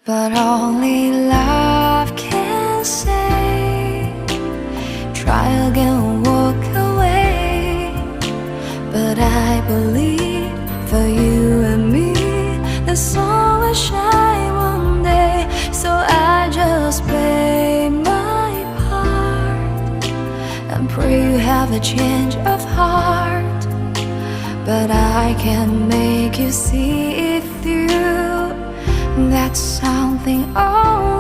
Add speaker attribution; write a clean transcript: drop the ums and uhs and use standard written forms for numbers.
Speaker 1: but only love can say. Try again, walk away, but I believe for you and me the sun will shine one day. So I just play my part and pray you have a change of heart. But I can make you see it through. That's something only